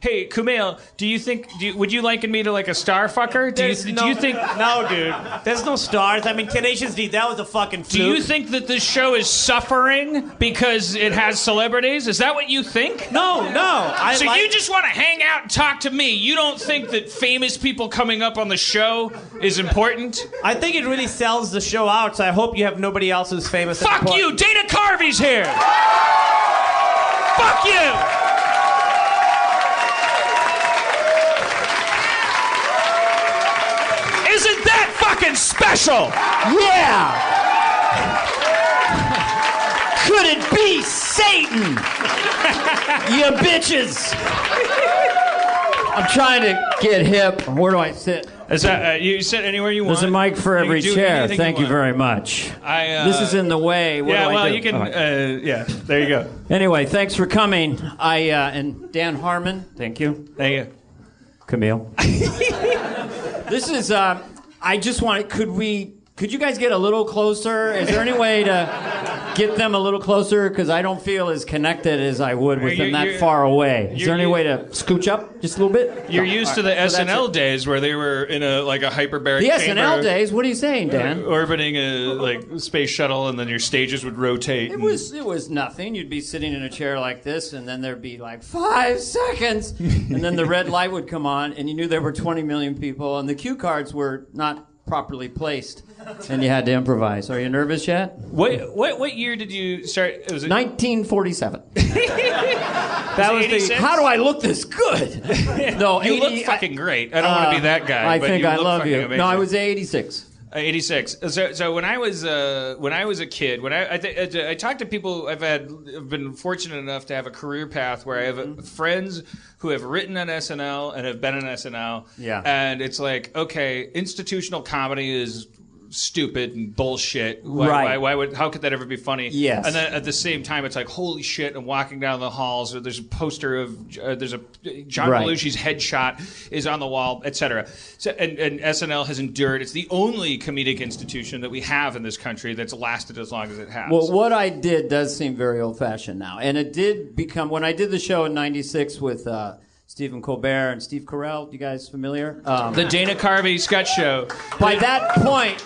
Hey, Kumail, would you liken me to like a star fucker? Do you think? No, dude. There's no stars. I mean, Tenacious D, that was a fucking fluke. Do you think that this show is suffering because it has celebrities? Is that what you think? No. You just want to hang out and talk to me. You don't think that famous people coming up on the show is important? I think it really sells the show out, so I hope you have nobody else who's famous. Fuck you! Dana Carvey's here! Fuck you! Isn't that fucking special? Yeah! Could it be Satan? You bitches! I'm trying to get hip. Where do I sit? Is that, you sit anywhere you want. There's a mic for every chair. Thank you very much. This is in the way. What do I do? You can. Yeah, there you go. Anyway, thanks for coming. And Dan Harmon. Thank you. Thank you. Camille. This is. I just want. Could you guys get a little closer? Is there any way to get them a little closer? Because I don't feel as connected as I would with them that far away. Is there any way to scooch up just a little bit? You're used to the SNL days where they were in a hyperbaric the chamber. SNL days? What are you saying, Dan? Orbiting a space shuttle, and then your stages would rotate. It was nothing. You'd be sitting in a chair like this, and then there'd be 5 seconds, and then the red light would come on, and you knew there were 20 million people, and the cue cards were not properly placed, and you had to improvise. Are you nervous yet? What year did you start? Was it 1947. That was 86? How do I look this good? No, you look fucking great. I don't want to be that guy. I think I love you. Amazing. No, I was 86. 86. So when I was a kid, when I talk to people, I've been fortunate enough to have a career path where I have friends who have written on SNL and have been on SNL. Yeah. And it's like, okay, institutional comedy is stupid and bullshit. How could that ever be funny? Yes. And then at the same time, it's like, holy shit, I'm walking down the halls, or there's a poster of, there's a John Belushi's headshot is on the wall, etc. So, and SNL has endured. It's the only comedic institution that we have in this country that's lasted as long as it has. Well, what I did does seem very old-fashioned now. And it did become, when I did the show in 96 with Stephen Colbert and Steve Carell, you guys familiar? The Dana Carvey sketch show. By that point,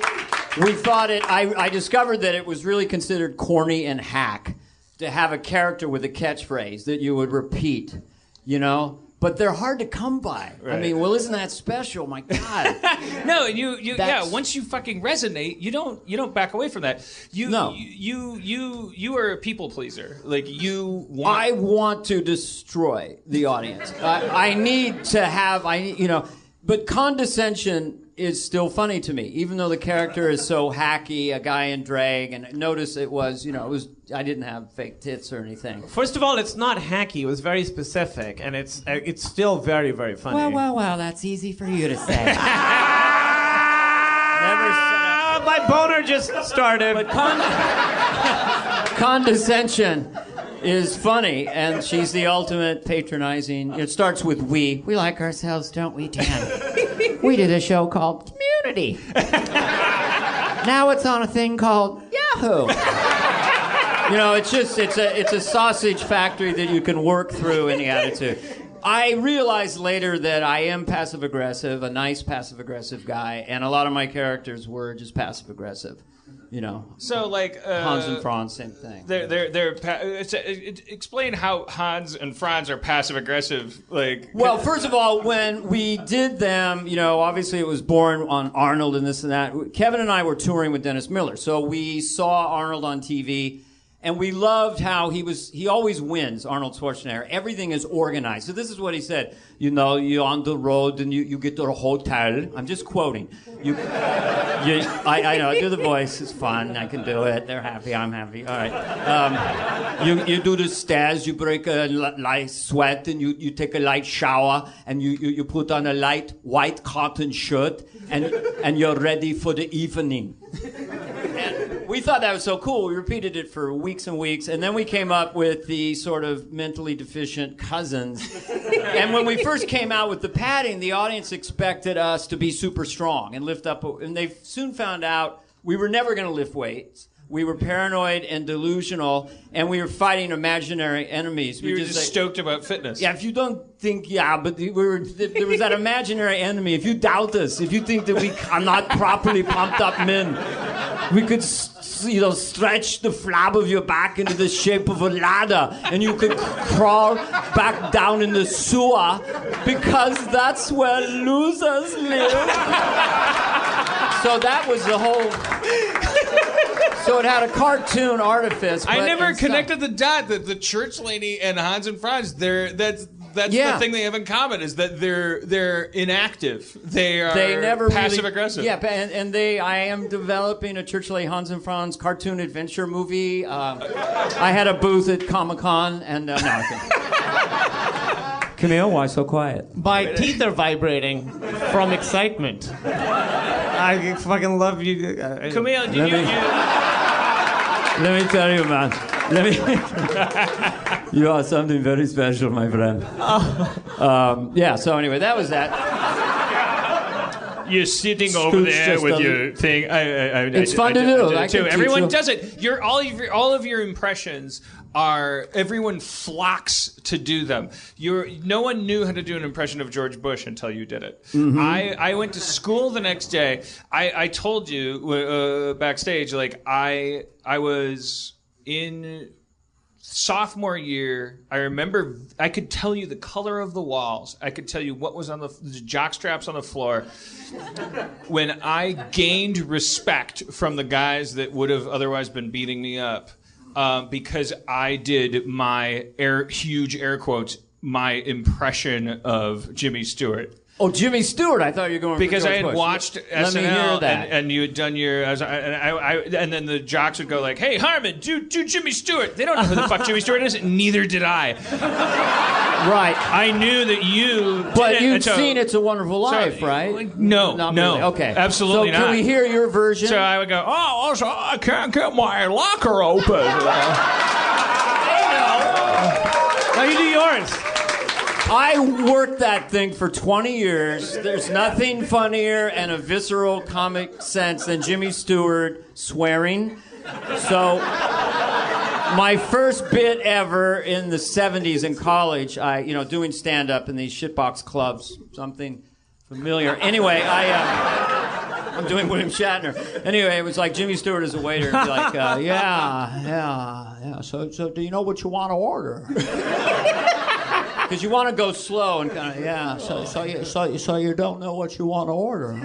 we thought I discovered that it was really considered corny and hack to have a character with a catchphrase that you would repeat, But they're hard to come by. Right. I mean, well, isn't that special? My God. No, once you fucking resonate, you don't back away from that. You are a people pleaser. I want to destroy the audience. I need to have but condescension is still funny to me, even though the character is so hacky, a guy in drag, and notice it was I didn't have fake tits or anything. First of all, it's not hacky. It was very specific, and it's still very, very funny. Well, that's easy for you to say. Never said it. My boner just started. But condescension is funny, and she's the ultimate patronizing. It starts with we. We like ourselves, don't we, Dan? We did a show called Community. Now it's on a thing called Yahoo. It's a sausage factory that you can work through any attitude. I realized later that I am passive-aggressive, a nice passive-aggressive guy, and a lot of my characters were just passive-aggressive. So Hans and Franz, same thing. Explain how Hans and Franz are passive aggressive. Well, first of all, when we did them, obviously it was born on Arnold and this and that. Kevin and I were touring with Dennis Miller, so we saw Arnold on TV. And we loved how he always wins, Arnold Schwarzenegger. Everything is organized. So this is what he said. You're on the road and you get to a hotel. I'm just quoting. I know, I do the voice. It's fun. I can do it. They're happy. I'm happy. All right. You do the stairs. You break a light sweat and you take a light shower and you put on a light white cotton shirt and you're ready for the evening. We thought that was so cool. We repeated it for weeks and weeks, and then we came up with the sort of mentally deficient cousins. And when we first came out with the padding, the audience expected us to be super strong and lift up. And they soon found out we were never going to lift weights. We were paranoid and delusional, and we were fighting imaginary enemies. You were just stoked about fitness. Yeah, if you don't think, but there was that imaginary enemy. If you doubt us, if you think that we are not properly pumped up men, we could, stretch the flab of your back into the shape of a ladder, and you could crawl back down in the sewer, because that's where losers live. So that was the whole. So it had a cartoon artifice. I never connected the dot that the church lady and Hans and Franz, that's the thing they have in common, is that they're inactive. They never passive aggressive. Yeah, and I am developing a church lady Hans and Franz cartoon adventure movie. I had a booth at Comic-Con, and no, I think. Camille, why so quiet? My teeth are vibrating from excitement. I fucking love you. Camille, Let me tell you, man. You are something very special, my friend. So anyway, that was that. You're sitting over there with your thing. It's fun to do. Everyone does it. All of your impressions are. Everyone flocks to do them. No one knew how to do an impression of George Bush until you did it. Mm-hmm. I went to school the next day. I told you backstage, like I was in sophomore year. I remember I could tell you the color of the walls. I could tell you what was on the jock straps on the floor. When I gained respect from the guys that would have otherwise been beating me up, because I did my huge air quotes, my impression of Jimmy Stewart. Oh, Jimmy Stewart! I thought you were going because for I had Bush. watched SNL and you had done your and then the jocks would go like, "Hey, Harmon, do Jimmy Stewart." They don't know who the fuck Jimmy Stewart is. Neither did I. Right. I knew that you. But you've seen It's a Wonderful Life, right? No, not no. Really. Okay, absolutely not. So can we hear your version? So I would go, I can't get my locker open. Now you do yours. I worked that thing for 20 years. There's nothing funnier and a visceral comic sense than Jimmy Stewart swearing. So my first bit ever in the 70s in college, doing stand-up in these shitbox clubs, something familiar. Anyway, I'm doing William Shatner. Anyway, it was like Jimmy Stewart as a waiter. And be like, yeah. So do you know what you want to order? Because you want to go slow and kind of, So you don't know what you want to order.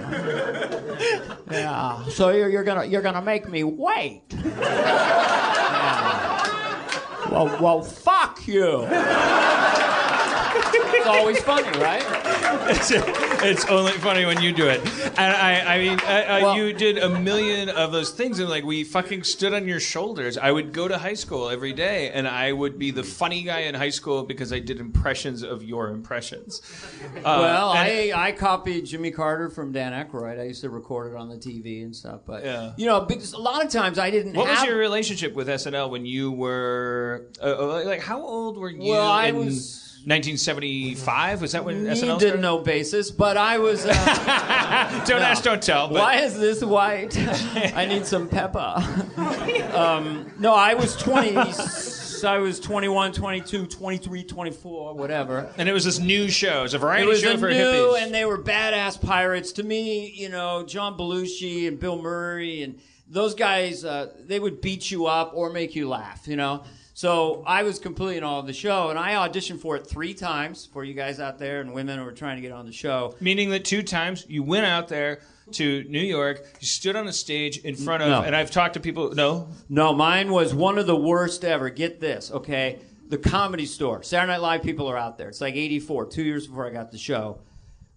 Yeah. So you're gonna make me wait. Yeah. Well, fuck you. It's always funny, right? It's only funny when you do it. And you did a million of those things, and like we fucking stood on your shoulders. I would go to high school every day, and I would be the funny guy in high school because I did impressions of your impressions. I copied Jimmy Carter from Dan Aykroyd. I used to record it on the TV and stuff. But because a lot of times I didn't. What was your relationship with SNL when you were how old were you? Well, I was. 1975? Was that when SNL started? Didn't know basis, but I was... don't ask, don't tell. But... Why is this white? I need some pepper. No, I was 20. I was 21, 22, 23, 24, whatever. And it was this new show. It was a variety show for hippies. And they were badass pirates. To me, John Belushi and Bill Murray and those guys, they would beat you up or make you laugh, So I was completely in awe of the show, and I auditioned for it 3 times for you guys out there and women who were trying to get on the show. Meaning that 2 times you went out there to New York, you stood on a stage in front of, and I've talked to people, No, mine was one of the worst ever. Get this, okay? The Comedy Store. Saturday Night Live people are out there. It's like 84, 2 years before I got the show.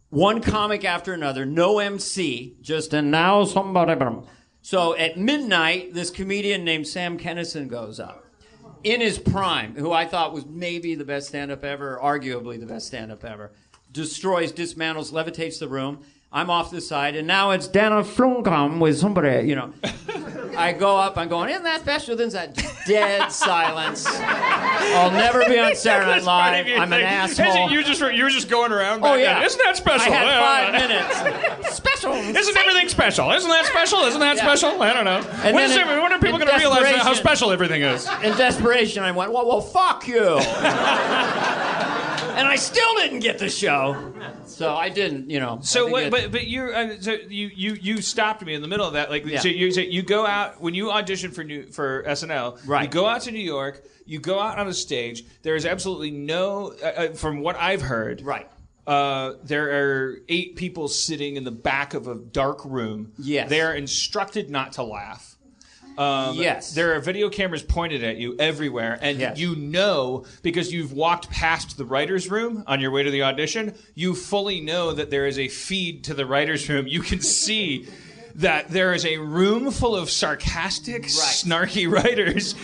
One comic after another, no MC, just and now somebody. So at midnight, this comedian named Sam Kinison goes up. In his prime, who I thought was maybe the best stand-up ever, arguably the best stand-up ever, destroys, dismantles, levitates the room. I'm off the side, and now it's Dana Flunkum with somebody, I go up, I'm going, isn't that special? Then that dead silence. I'll never be on Saturday Night Live. I'm an asshole. You were just going around. Oh, yeah. Isn't that special? I had 5 minutes. Special. Isn't everything special? Isn't that special? Isn't that special? I don't know. And when are people going to realize how special everything is? In desperation, I went, well, fuck you. And I still didn't get the show. So I didn't, So but you stopped me in the middle of that. So you go out when you audition for SNL. Right. You go out to New York. You go out on a stage. There is absolutely no, from what I've heard. Right. There are 8 people sitting in the back of a dark room. Yes. They are instructed not to laugh. Yes. There are video cameras pointed at you everywhere, and because you've walked past the writer's room on your way to the audition, you fully know that there is a feed to the writer's room. You can see that there is a room full of sarcastic, snarky writers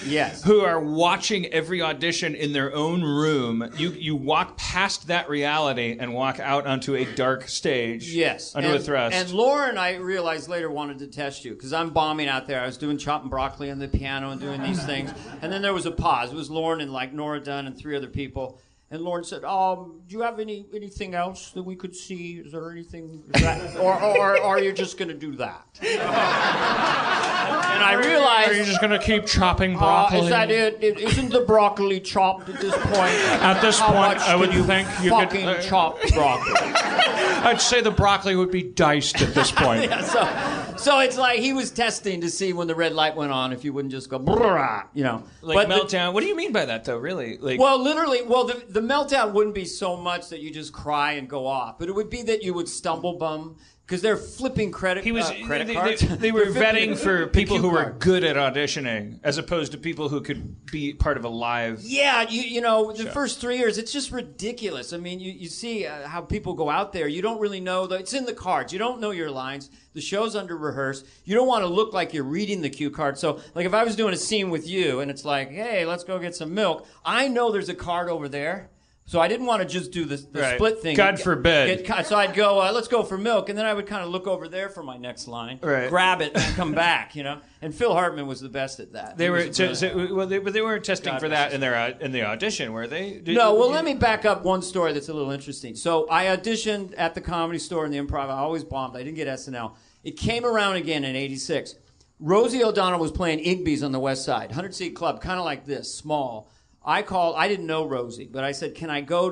who are watching every audition in their own room. You walk past that reality and walk out onto a dark stage under a thrust. And Lauren, I realized later, wanted to test you because I'm bombing out there. I was doing chopping broccoli on the piano and doing these things. And then there was a pause. It was Lauren and Nora Dunn and 3 other people. And Lauren said, do you have anything else that we could see? Is there anything or are you just going to do that? And I realized... Are you just going to keep chopping broccoli? Is that it? Isn't the broccoli chopped at this point? At this point, I would think you could... fucking chop broccoli. I'd say the broccoli would be diced at this point. So it's like he was testing to see when the red light went on if you wouldn't just go, brrrah, Like meltdown. What do you mean by that, though, really? Literally, the meltdown wouldn't be so much that you just cry and go off, but it would be that you would stumble bum because they're flipping credit cards. They were vetting for people who were good at auditioning as opposed to people who could be part of a live the first 3 years, it's just ridiculous. I mean, you see how people go out there. You don't really know. It's in the cards. You don't know your lines. The show's under rehearsed. You don't want to look like you're reading the cue card. So, like, if I was doing a scene with you and it's like, hey, let's go get some milk, I know there's a card over there. So I didn't want to just do the split thing. God forbid. So I'd go, let's go for milk, and then I would kind of look over there for my next line, grab it, and come back, And Phil Hartman was the best at that. They were, but they weren't testing for that in the audition, were they? Let me back up one story that's a little interesting. So I auditioned at the Comedy Store in the Improv. I always bombed. I didn't get SNL. It came around again in '86. Rosie O'Donnell was playing Igby's on the West Side, 100-seat club, kind of like this, small. I didn't know Rosie, but I said, can I go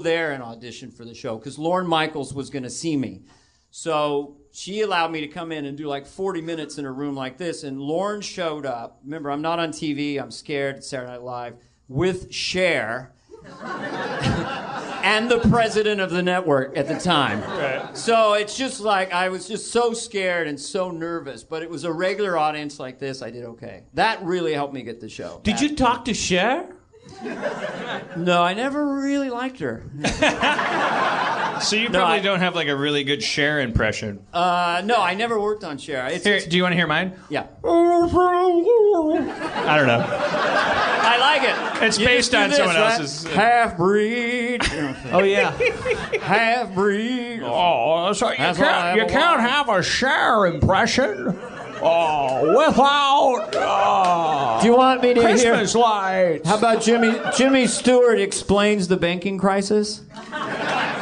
there and audition for the show? Because Lorne Michaels was going to see me. So she allowed me to come in and do like 40 minutes in a room like this. And Lorne showed up. Remember, I'm not on TV. I'm scared. It's Saturday Night Live. With Cher. And the president of the network at the time. Right. So it's just like I was just so scared and so nervous. But it was a regular audience like this. I did okay. That really helped me get the show. Did you talk to Cher? No, I never really liked her. So you probably don't have like a really good Cher impression. No, I never worked on Cher. Do you want to hear mine? Yeah. I don't know. I like it. It's based on someone else's. Half-breed. Oh, yeah. Half-breed. Oh, so you can't have a Cher impression. Without do you want me to Christmas hear? Lights. How about Jimmy Stewart explains the banking crisis?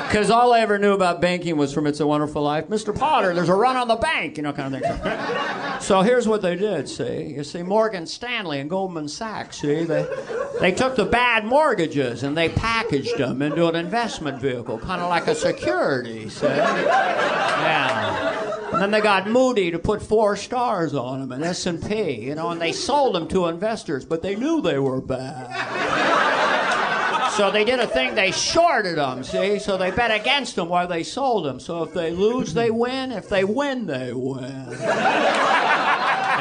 Because all I ever knew about banking was from It's a Wonderful Life. Mr. Potter, there's a run on the bank, kind of thing. So here's what they did, see. You see, Morgan Stanley and Goldman Sachs, see, they took the bad mortgages and they packaged them into an investment vehicle, kind of like a security, see. Yeah. And then they got Moody to put 4 stars on them and S&P, and they sold them to investors, but they knew they were bad. So they did a thing, they shorted them, see? So they bet against them while they sold them. So if they lose, they win. If they win, they win. And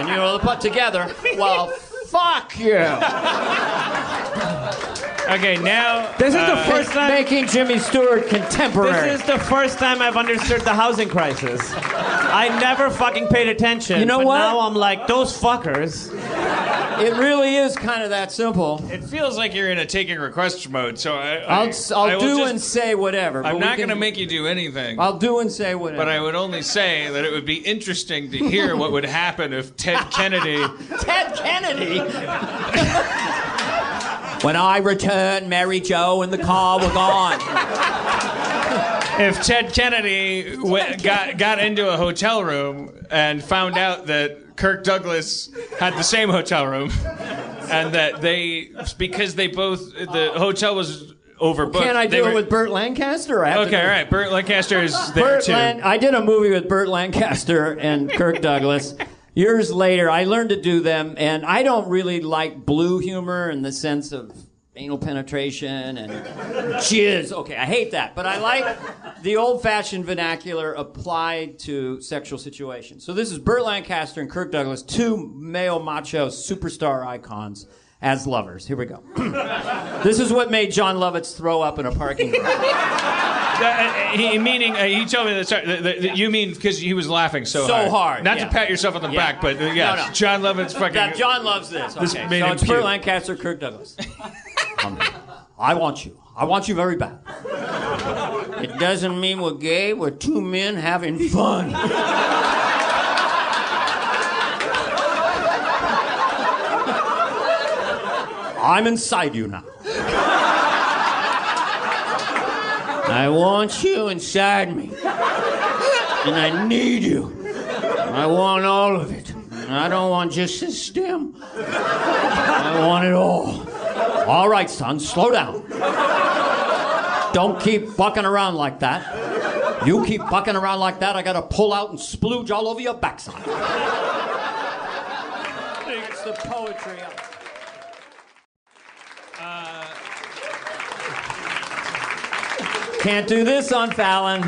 they put together, well, fuck you. Okay, now... This is the first time... Making Jimmy Stewart contemporary. This is the first time I've understood the housing crisis. I never fucking paid attention. You know but what? Now I'm like, those fuckers. It really is kind of that simple. It feels like you're in a taking requests mode, so I'll do and say whatever. I'm not going to make you do anything. I'll do and say whatever. But I would only say that it would be interesting to hear what would happen if Ted Kennedy... Ted Kennedy? When I returned, Mary Jo and the car were gone. If Ted Kennedy got into a hotel room and found out that Kirk Douglas had the same hotel room, and that because the hotel was overbooked. Can I do it with Burt Lancaster? Okay, all right. Burt Lancaster is there too. I did a movie with Burt Lancaster and Kirk Douglas. Years later, I learned to do them, and I don't really like blue humor in the sense of anal penetration and jizz. Okay, I hate that. But I like the old-fashioned vernacular applied to sexual situations. So this is Burt Lancaster and Kirk Douglas, two male macho superstar icons as lovers. Here we go. This is what made John Lovitz throw up in a parking lot. He told me that you mean because he was laughing so hard. Not to pat yourself on the back, but yes, no. John Lovitz fucking... John loves this. Okay, so it's Burt Lancaster, Kirk Douglas. I want you. I want you very bad. It doesn't mean we're gay. We're two men having fun. I'm inside you now. I want you inside me. And I need you. I want all of it. And I don't want just the stem. I want it all. All right, son, slow down. Don't keep bucking around like that. You keep bucking around like that, I gotta pull out and splooge all over your backside. It's the poetry of it. Can't do this on Fallon.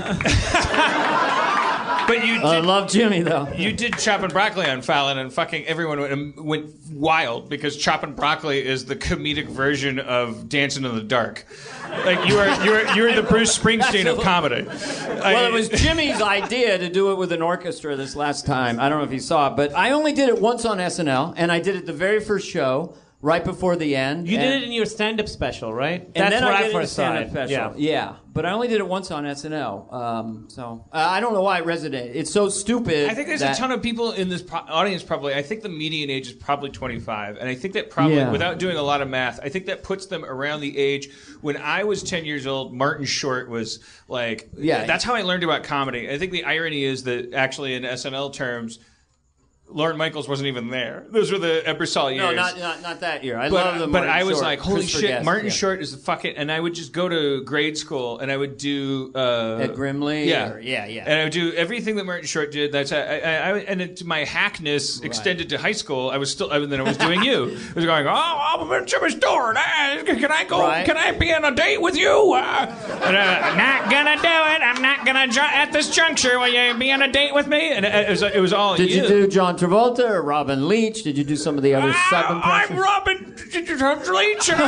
But you did, I love Jimmy, though. You did Choppin' Broccoli on Fallon, and fucking everyone went wild because Choppin' Broccoli is the comedic version of Dancing in the Dark. Like you're the Bruce Springsteen of comedy. Well, it was Jimmy's idea to do it with an orchestra this last time. I don't know if you saw it, but I only did it once on SNL, and I did it the very first show. Right before the end. You did it in your stand-up special, right? And that's where I first saw it. Special. Yeah. But I only did it once on SNL. So I don't know why it resonated. It's so stupid. I think there's a ton of people in this audience probably. I think the median age is probably 25. And I think that probably, without doing a lot of math, I think that puts them around the age when I was 10 years old, Martin Short was like, that's how I learned about comedy. I think the irony is that actually in SNL terms, Lorne Michaels wasn't even there. Those were the Ebersol years. No, not that year. I love the Martin But I was Short, like, holy shit, Guest, Martin Short is the fucking... And I would just go to grade school, and I would do... At Grimley? Yeah. Yeah. And I would do everything that Martin Short did. That's and my hackness extended to high school. I was still... then I was doing you. I was going, I'm in Jimmy's door. Can I go? Right. Can I be on a date with you? Not gonna do it. I'm not gonna... At this juncture, will you be on a date with me? And it was all Did you do John Travolta or Robin Leach? Did you do some of the other sub-impressions? I'm Robin Leach. And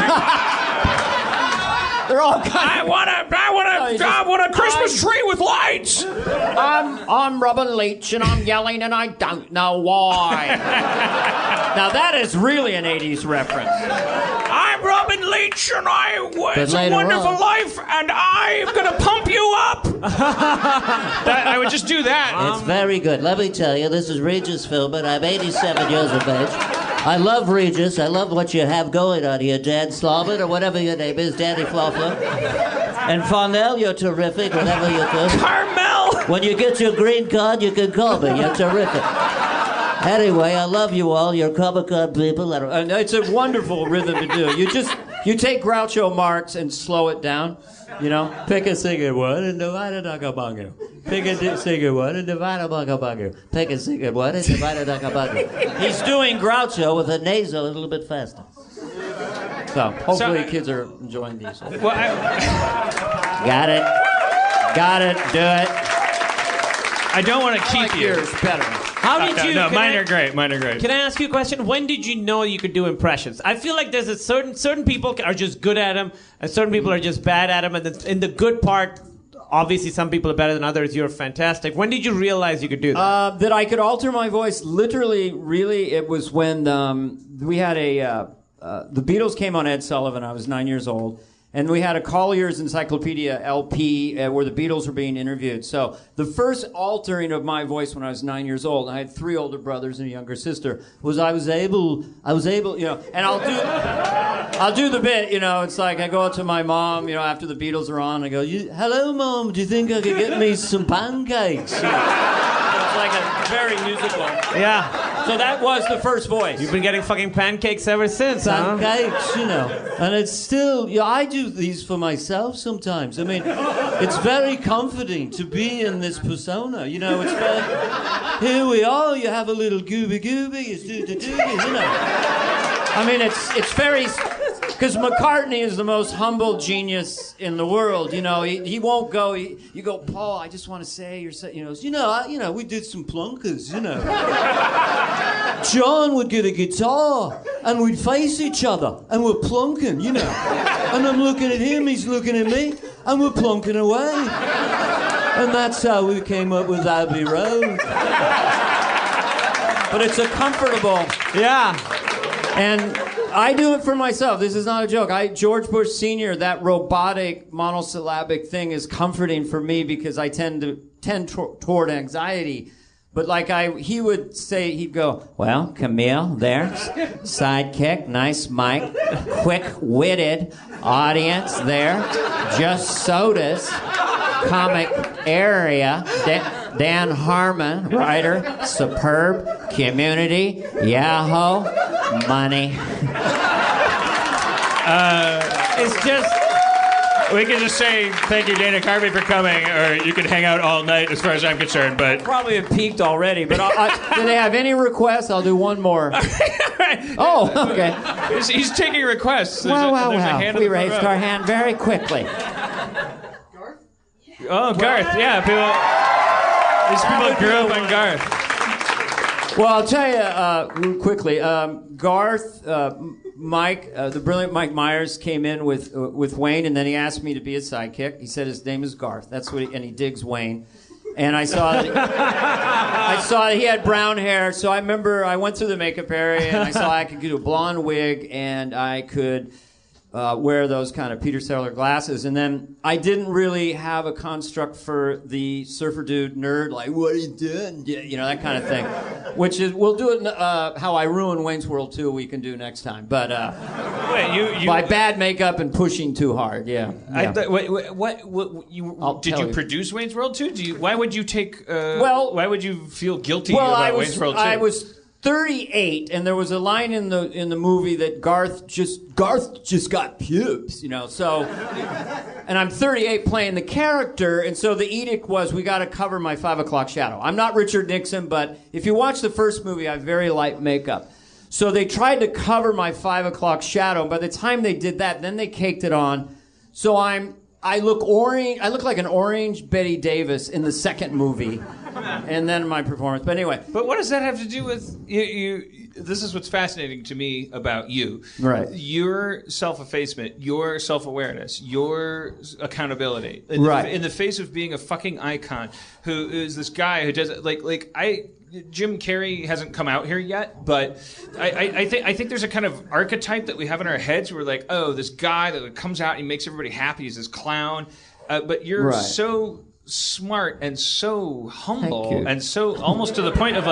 they're all kind I want a Christmas tree with lights. I'm Robin Leach, and I'm yelling, and I don't know why. Now that is really an 80s reference. I'm Robin Leach, and it's a wonderful life, and I'm gonna pump you up. I would just do that. It's very good. Let me tell you, this is Regis Philbin. I'm 87 years of age. I love Regis. I love what you have going on here, Dan Slobin, or whatever your name is, Danny Flawflo. And Farnell, you're terrific, whatever you do. Carmel! When you get your green card, you can call me. You're terrific. Anyway, I love you all. You're Comic-Con people. It's a wonderful rhythm to do. You take Groucho Marx and slow it down. You know, pick a single one and divide a duck-a-bungo. Pick a single one and divide a bungo-bungo. Pick a single one and divide a duck-a-bungo. He's doing Groucho with a nasal a little bit faster. So, hopefully kids are enjoying these. Well, Got it. Do it. I don't want to keep you. Yours better. How did you? No, mine are great. Can I ask you a question? When did you know you could do impressions? I feel like there's a certain people are just good at them, and certain people are just bad at them. And in the good part obviously some people are better than others. You're fantastic. When did you realize you could do that? That I could alter my voice. Literally, really, it was when we had the Beatles came on Ed Sullivan. I was 9 years old. And we had a Collier's Encyclopedia LP where the Beatles were being interviewed. So the first altering of my voice when I was 9 years old, and I had 3 older brothers and a younger sister, was I was able, and I'll do the bit, it's like I go up to my mom, after the Beatles are on, I go, hello, Mom, do you think I could get me some pancakes? It's like a very musical. Yeah. So that was the first voice. You've been getting fucking pancakes ever since, pancakes, And it's still, I do these for myself sometimes. I mean, it's very comforting to be in this persona. It's very, here we are, you have a little gooby, it's doo-doo-doo, I mean, it's very... Because McCartney is the most humble genius in the world. He won't go. You go, Paul. I just want to say, we did some plunkers. John would get a guitar and we'd face each other and we're plunking, And I'm looking at him, he's looking at me, and we're plunking away. And that's how we came up with Abbey Road. But it's a comfortable. Yeah. And I do it for myself. This is not a joke. George Bush Sr., that robotic monosyllabic thing is comforting for me because I tend toward anxiety. But he would say, he'd go, well, Camille, there, sidekick, nice mic, quick-witted audience there, just sodas, comic area, Dan Harmon, writer, superb, community, Yahoo, money. It's just... We can just say thank you, Dana Carvey, for coming, or you can hang out all night as far as I'm concerned, but... Probably have peaked already, but do they have any requests? I'll do one more. Oh, okay. He's taking requests. Well. We raised our hand very quickly. Garth? Oh, Garth, yeah. These people grew up on Garth. Well, I'll tell you real quickly. Garth, Mike, the brilliant Mike Myers came in with Wayne, and then he asked me to be his sidekick. He said his name is Garth. That's what, and he digs Wayne. And I saw that he had brown hair, so I remember I went through the makeup area and I saw I could do a blonde wig and I could wear those kind of Peter Sellers glasses. And then I didn't really have a construct for the surfer dude nerd, like, what are you doing? That kind of thing. Which is, we'll do it how I ruined Wayne's World 2 we can do next time. But wait, by bad makeup and pushing too hard, yeah. Did you produce Wayne's World 2? Why would you take? Why would you feel guilty about Wayne's World 2? I was 38, and there was a line in the movie that Garth just got pubes, So, and I'm 38 playing the character, and so the edict was we got to cover my 5 o'clock shadow. I'm not Richard Nixon, but if you watch the first movie, I have very light makeup. So they tried to cover my 5 o'clock shadow. By the time they did that, then they caked it on. So I look orange. I look like an orange Betty Davis in the second movie. And then my performance. But anyway. But what does that have to do with you? This is what's fascinating to me about you. Right. Your self-effacement, your self-awareness, your accountability. In the face of being a fucking icon, who is this guy who does Jim Carrey hasn't come out here yet, but I think there's a kind of archetype that we have in our heads where we're like, oh, this guy that comes out and he makes everybody happy is this clown. But you're so smart and so humble and so almost to the point of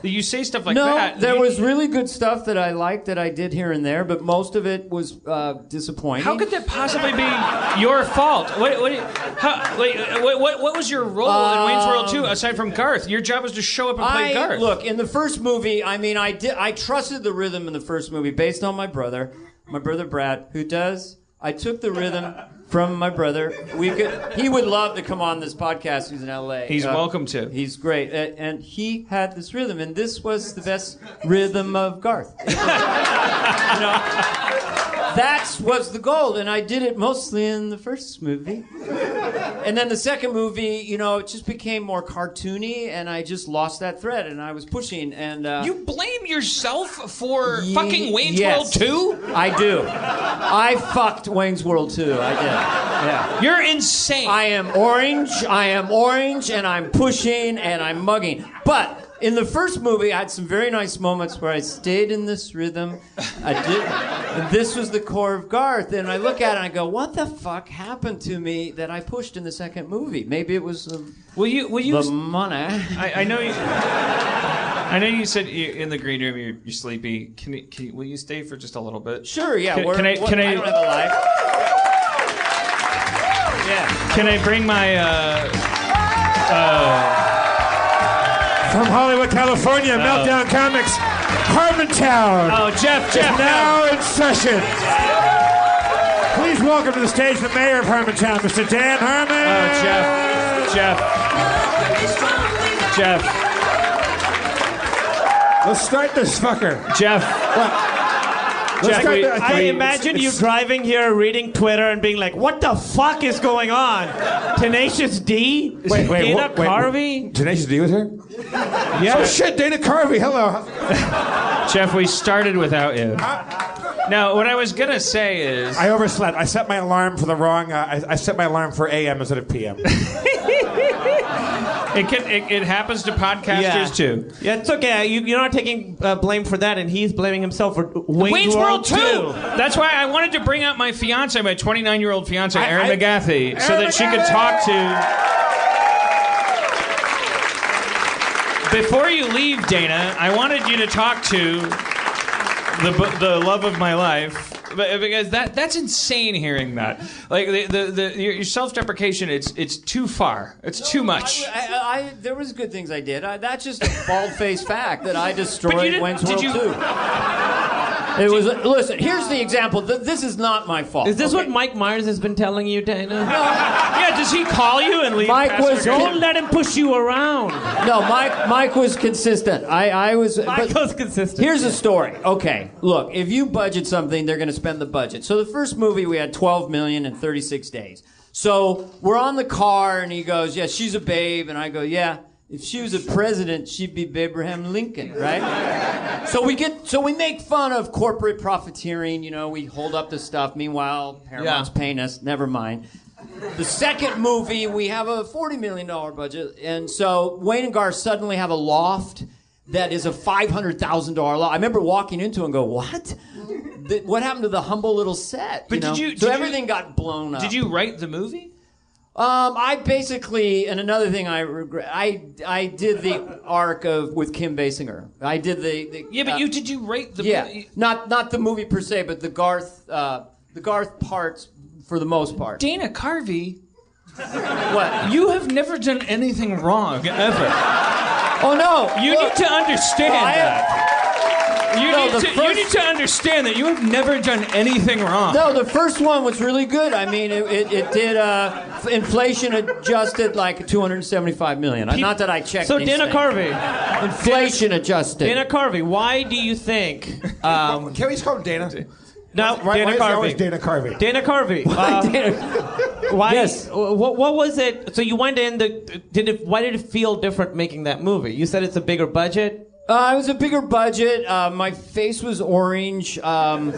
you say stuff like that. No, there was really good stuff that I liked that I did here and there, but most of it was disappointing. How could that possibly be your fault? What was your role in Wayne's World 2 aside from Garth? Your job was to show up and play Garth. Look, in the first movie, I trusted the rhythm in the first movie based on my brother Brad, who does. I took the rhythm from my brother. He would love to come on this podcast. He's in L.A. He's welcome to. He's great. And he had this rhythm, and this was the best rhythm of Garth. That was the goal, and I did it mostly in the first movie. And then the second movie, you know, it just became more cartoony, and I just lost that thread, and I was pushing, and... You blame yourself for fucking Wayne's World 2? I do. I fucked Wayne's World 2, I did. Yeah. You're insane. I am orange, and I'm pushing, and I'm mugging. But... in the first movie, I had some very nice moments where I stayed in this rhythm. I did. And this was the core of Garth. And I look at it and I go, what the fuck happened to me that I pushed in the second movie? Maybe it was the money. I know you. I know you said in the green room you're sleepy. Will you stay for just a little bit? Sure, yeah. I don't have a life. Yeah. Can I bring my... From Hollywood, California, Meltdown Comics, Harmontown. Oh, Jeff. Now in session. Please welcome to the stage the mayor of Harmontown, Mr. Dan Harmon. Oh, Jeff. Let's start this fucker. Jeff. What? I imagine you driving here, reading Twitter, and being like, "What the fuck is going on?" Tenacious D, Dana Carvey. Tenacious D was here. Yeah. Oh shit, Dana Carvey. Hello. Jeff, we started without you. Now, what I was gonna say is, I overslept. I set my alarm for the wrong. I set my alarm for AM instead of PM. It happens to podcasters too. Yeah, it's okay. You're not taking blame for that, and he's blaming himself for Wayne's World 2. That's why I wanted to bring out my fiance, my 29-year-old fiance, Erin McGathy, so that she could talk to. Before you leave, Dana, I wanted you to talk to the love of my life. Because that's insane hearing that. Like your self-deprecation, it's too far. It's too much. There was good things I did. That's just a bald-faced fact that I destroyed Wayne's World 2. It was. Listen, here's the example. This is not my fault. Is this what Mike Myers has been telling you, Dana? Yeah. Does he call you and leave? Don't let him push you around. No, Mike was consistent. Mike was consistent. Here's the story. Okay, look, if you budget something, they're going to spend the budget. So the first movie, we had $12 million in 36 days. So we're on the car, and he goes, "Yeah, she's a babe," and I go, "Yeah. If she was a president, she'd be Abraham Lincoln, right?" So we make fun of corporate profiteering. You know, we hold up the stuff. Meanwhile, Paramount's paying us. Never mind. The second movie, we have a $40 million budget, and so Wayne and Garth suddenly have a loft that is a $500,000 loft. I remember walking into it and go, "What? What happened to the humble little set?" But everything got blown up. Did you write the movie? I basically, and another thing I regret, I did the arc with Kim Basinger. I did the yeah, but did you write the movie? Not the movie per se, but the Garth parts for the most part. Dana Carvey, what? You have never done anything wrong ever. Oh no! You need to understand that. You need to understand that you have never done anything wrong. No, the first one was really good. I mean, it did inflation adjusted like $275 million. Not that I checked. So Dana Carvey, inflation adjusted. Dana Carvey, why do you think? Can we just call him Dana? No, Dana Carvey. Dana Carvey. Dana Carvey. Why? Yes. What was it? So you went in. Why did it feel different making that movie? You said it's a bigger budget. It was a bigger budget. My face was orange. I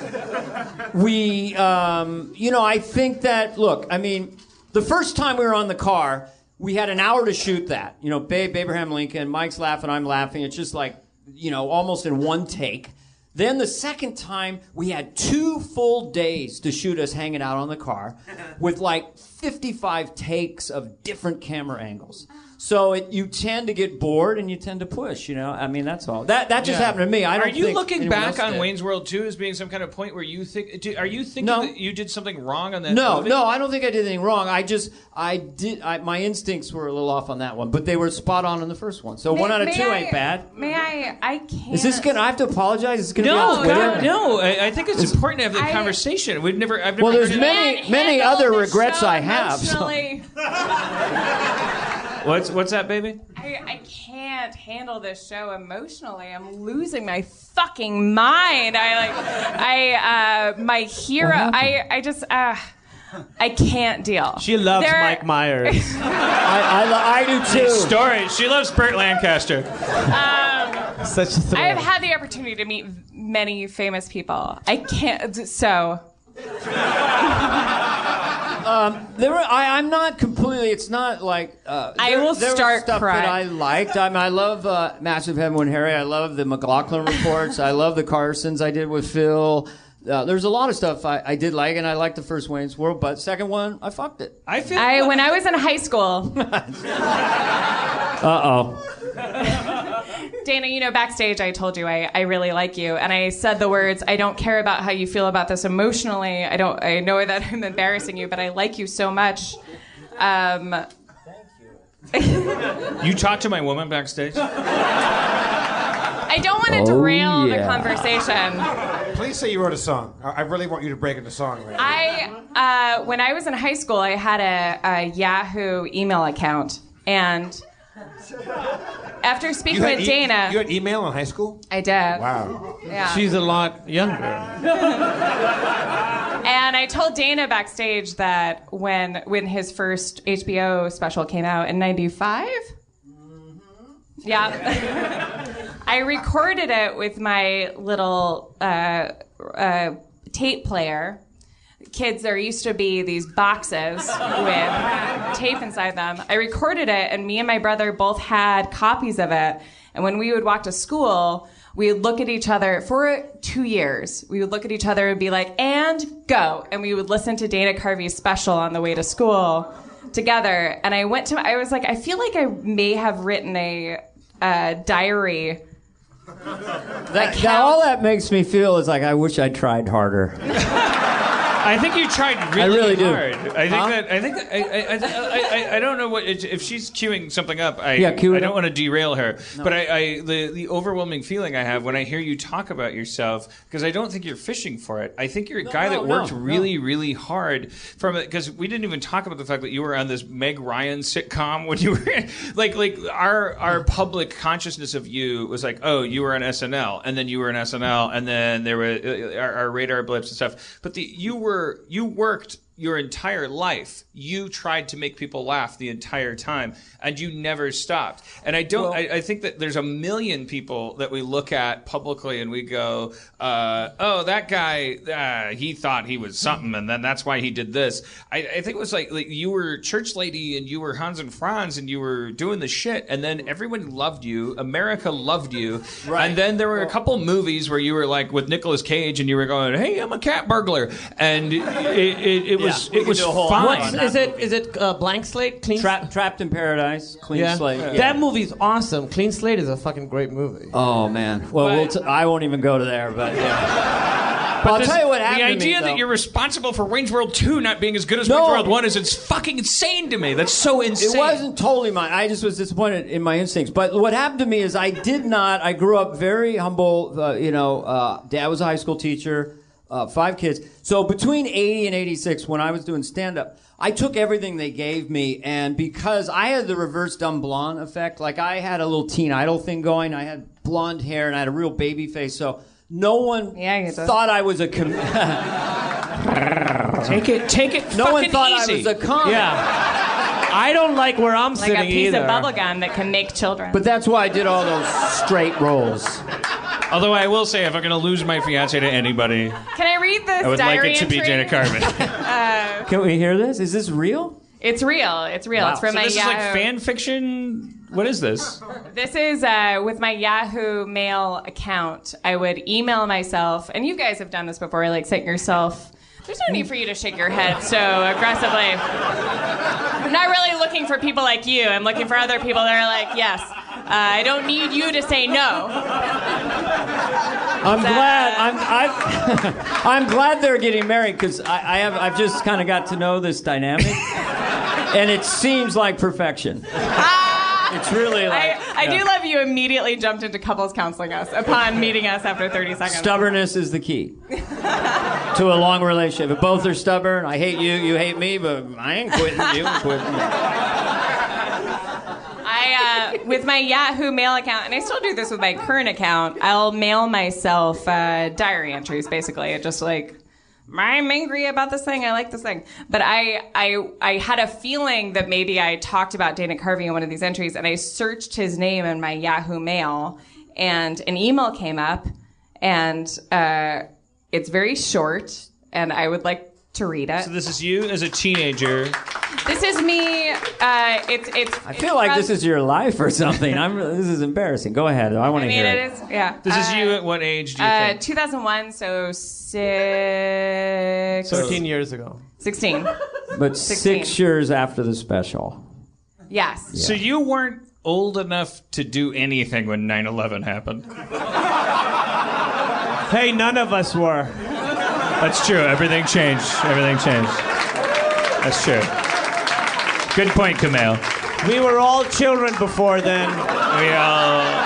think that, look, I mean, the first time we were on the car, we had an hour to shoot that. You know, Babe, Abraham Lincoln, Mike's laughing, I'm laughing. It's just like, almost in one take. Then the second time, we had 2 full days to shoot us hanging out on the car with like 55 takes of different camera angles. So you tend to get bored and you tend to push, I mean, that's all. That just happened to me. Are you looking back on Wayne's World 2 as being some kind of point where you think... Are you thinking that you did something wrong on that movie? No, I don't think I did anything wrong. My instincts were a little off on that one, but they were spot on the first one. So 1 out of 2 ain't bad. I can't... Is this I have to apologize? Is this going to be on Twitter? God, no. I think it's important to have that conversation. I've never there's many other regrets I have. So. What's that, baby? I can't handle this show emotionally. I'm losing my fucking mind. My hero. I can't deal. She loves Mike Myers. I do too. Story. She loves Burt Lancaster. Such a thrill. I have had the opportunity to meet many famous people. I can't. So. I'm not completely. It's not like I will start stuff crying. that I liked. I love Massive Heaven and Harry. I love the McLaughlin reports. I love the Carsons I did with Phil. There's a lot of stuff I did like, and I liked the first Wayne's World, but second one, I fucked it. When I was in high school. Dana, backstage I told you I really like you, and I said the words, I don't care about how you feel about this emotionally. I know that I'm embarrassing you, but I like you so much. Thank you. You talked to my woman backstage? I don't want to derail the conversation. Please say you wrote a song. I really want you to break into song right now. When I was in high school, I had a Yahoo email account, and after speaking with Dana... You had email in high school? I did. Wow. Yeah. She's a lot younger. And I told Dana backstage that when his first HBO special came out in 95... Yeah. I recorded it with my little tape player. Kids, there used to be these boxes with tape inside them. I recorded it, and me and my brother both had copies of it. And when we would walk to school, we would look at each other for 2 years. We would look at each other and be like, and go. And we would listen to Dana Carvey's special on the way to school together. And I was like, I feel like I may have written a diary. All that makes me feel is like I wish I tried harder. I think you tried really hard. Do. I don't know if she's queuing something up. I don't want to derail her, no. But the overwhelming feeling I have when I hear you talk about yourself, because I don't think you're fishing for it. I think you're a guy that worked really hard from it. Because we didn't even talk about the fact that you were on this Meg Ryan sitcom when you were like our public consciousness of you was like, oh, you were on SNL, and then you were on SNL, and then there were our radar blips and stuff. But you worked your entire life. You tried to make people laugh the entire time, and you never stopped. And I think that there's a million people that we look at publicly and we go, oh, that guy, he thought he was something, and then that's why he did this. I think it was like you were Church Lady, and you were Hans and Franz, and you were doing the shit, and then everyone loved you. America loved you. Right. And then there were a couple movies where you were like with Nicolas Cage, and you were going, hey, I'm a cat burglar. And it was fine. Is it Blank Slate? Trapped in Paradise. Clean Slate. Yeah. That movie's awesome. Clean Slate is a fucking great movie. Oh man. Well, I won't even go to there, but yeah. But I'll tell you what happened. The idea that you're responsible for Wayne's World 2 not being as good as Wayne's World 1 it's fucking insane to me. That's so insane. It wasn't totally mine. I just was disappointed in my instincts. But what happened to me is I grew up very humble. Dad was a high school teacher. 5 kids. So between 80 and 86, when I was doing stand-up, I took everything they gave me, and because I had the reverse dumb blonde effect, like I had a little Teen Idol thing going, I had blonde hair, and I had a real baby face, so no one thought I was a Take it no one thought easy. I was a comic. Yeah. I don't like where I'm sitting either. Like a piece of bubble gum that can make children. But that's why I did all those straight roles. Although I will say, if I'm going to lose my fiancé to anybody, can I read this I would diary like it to be entry? Dana Carvey. Can we hear this? Is this real? It's real. It's real. Wow. It's from So my this Yahoo. is like fan fiction? What is this? This is with my Yahoo Mail account. I would email myself, and you guys have done this before, like set yourself... There's no need for you to shake your head so aggressively. I'm not really looking for people like you. I'm looking for other people that are like, yes, I don't need you to say no. I'm glad they're getting married because I've just kind of got to know this dynamic, and it seems like perfection. It's really like... I do love you immediately jumped into couples counseling us upon meeting us after 30 seconds. Stubbornness is the key to a long relationship. If both are stubborn, I hate you, you hate me, but I ain't quitting, you ain't quitting. with my Yahoo Mail account, and I still do this with my current account, I'll mail myself diary entries, basically. Just like, I'm angry about this thing, I like this thing. But I had a feeling that maybe I talked about Dana Carvey in one of these entries, and I searched his name in my Yahoo Mail, and an email came up, and it's very short, and I would like to read it. So this is you as a teenager. This is me. I feel like this is your life or something. This is embarrassing. Go ahead. I want to hear it. It is. Yeah. This is you at what age do you think? 2001. So 13 years ago. 16. But 16. 6 years after the special. Yes. So you weren't old enough to do anything when 9/11 happened. Hey, none of us were. That's true. Everything changed. That's true. Good point, Kumail. We were all children before then.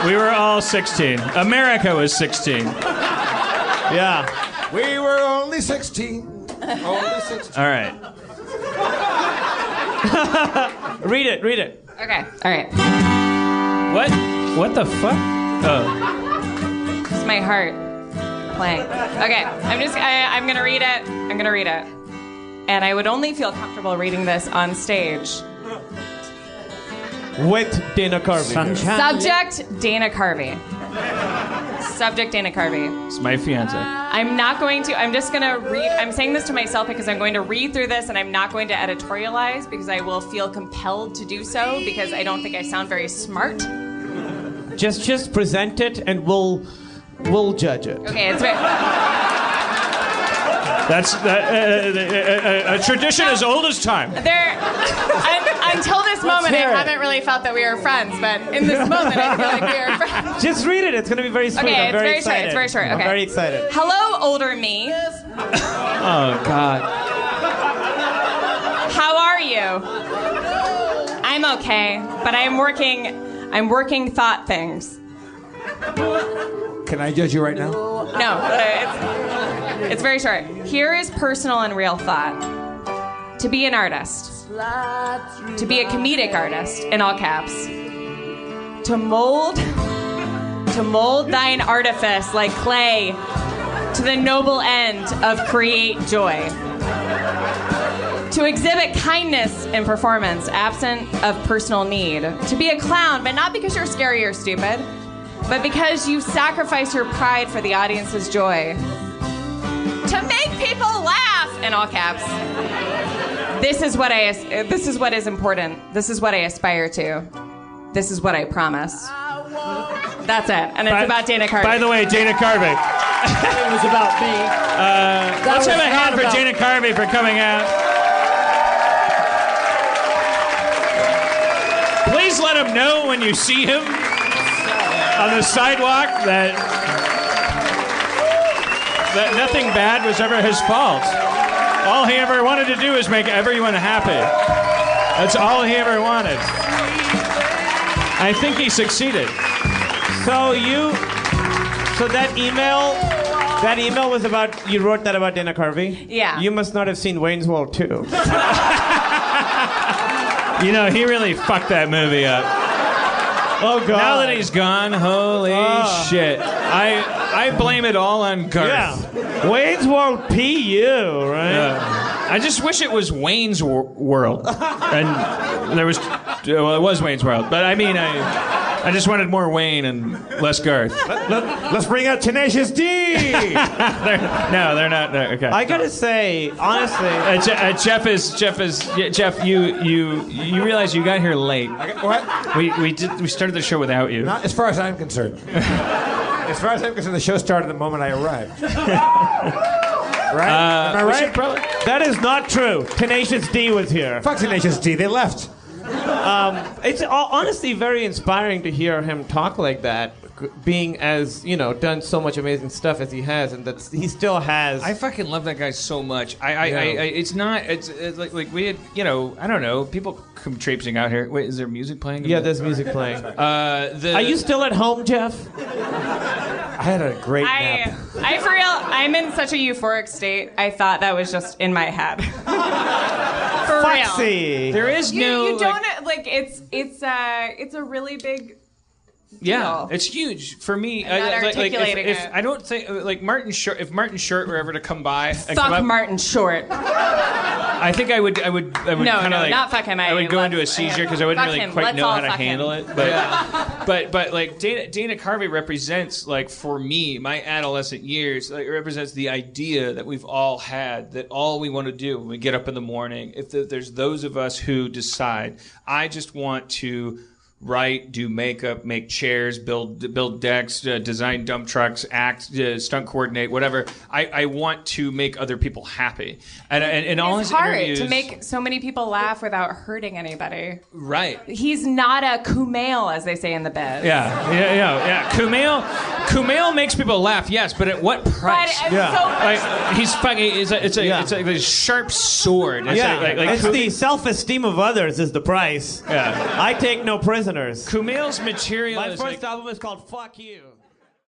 We were all 16. America was 16. Yeah. We were only 16. Only 16. All right. Read it. Okay. All right. What the fuck? Oh. It's my heart playing. Okay. I'm gonna read it. And I would only feel comfortable reading this on stage. With Dana Carvey. Subject, Dana Carvey. Subject, Dana Carvey. It's my fiance. I'm just going to read. I'm saying this to myself because I'm going to read through this and I'm not going to editorialize because I will feel compelled to do so because I don't think I sound very smart. Just present it and we'll judge it. Okay, it's very... That's a tradition as old as time. Until this moment, I haven't really felt that we were friends, but in this moment, I feel like we are friends. Just read it. It's going to be very sweet. Okay, I'm very excited. It's very short. Okay. I'm very excited. Hello, older me. Oh, God. How are you? I'm okay, but I'm working thought things. Can I judge you right now? No, it's very short. Here is personal and real thought. To be an artist. To be a comedic artist, in all caps. To mold thine artifice like clay to the noble end of create joy. To exhibit kindness in performance, absent of personal need. To be a clown, but not because you're scary or stupid, but because you sacrifice your pride for the audience's joy. To make people laugh, in all caps. This is what is important. This is what I aspire to. This is what I promise. That's it. And it's about Dana Carvey. By the way, Dana Carvey. It was about me. Let's have a hand for Dana Carvey for coming out. Please let him know when you see him on the sidewalk that nothing bad was ever his fault. All he ever wanted to do is make everyone happy. That's all he ever wanted. I think he succeeded. So that email was about, you wrote that about Dana Carvey? Yeah. You must not have seen Wayne's World 2. You know, he really fucked that movie up. Oh, God. Now that he's gone, holy shit. I blame it all on Garth. Yeah. Wayne's World PU, right? I just wish it was Wayne's World. And there was, well, it was Wayne's World. But I mean, I just wanted more Wayne and less Garth. Let's bring out Tenacious D! They're not. Okay. I gotta say, honestly, Jeff. You realize you got here late. What? We started the show without you. Not as far as I'm concerned. As far as I'm concerned, the show started the moment I arrived. Right? Am I right? that is not true. Tenacious D was here. Fuck Tenacious D. They left. It's honestly very inspiring to hear him talk like that, being as, done so much amazing stuff as he has, and that he still has. I fucking love that guy so much. It's like we had, I don't know, people come traipsing out here. Wait, is there music playing? Yeah, there's music playing. Are you still at home, Jeff? had a great nap. I for real, I'm in such a euphoric state. I thought that was just in my head. For Foxy. real. There is no. You don't like. It's a really big. Yeah, deal. it's huge for me. I'm not articulating if it. I don't think like Martin Short. If Martin Short were ever to come by, and Fuck come up, Martin Short. I think I would No, kind of like not fuck him. I would go into a seizure because I wouldn't Fuck really him. quite Let's know all how to fuck handle him. it. But like Dana Carvey represents like for me my adolescent years. Like, it represents the idea that we've all had that all we want to do when we get up in the morning. If there's those of us who decide, I just want to write, do makeup, make chairs, build decks, design dump trucks, act, stunt coordinate, whatever. I want to make other people happy. And all It's his hard interviews, to make so many people laugh without hurting anybody. right. He's not a Kumail, as they say in the biz. Yeah. Kumail makes people laugh, yes, but at what price? But it's so much. Like he's fucking. It's like a sharp sword. It's It's the self-esteem of others is the price. Yeah. I take no prisoners. Kumail's material My is first like, album is called Fuck You.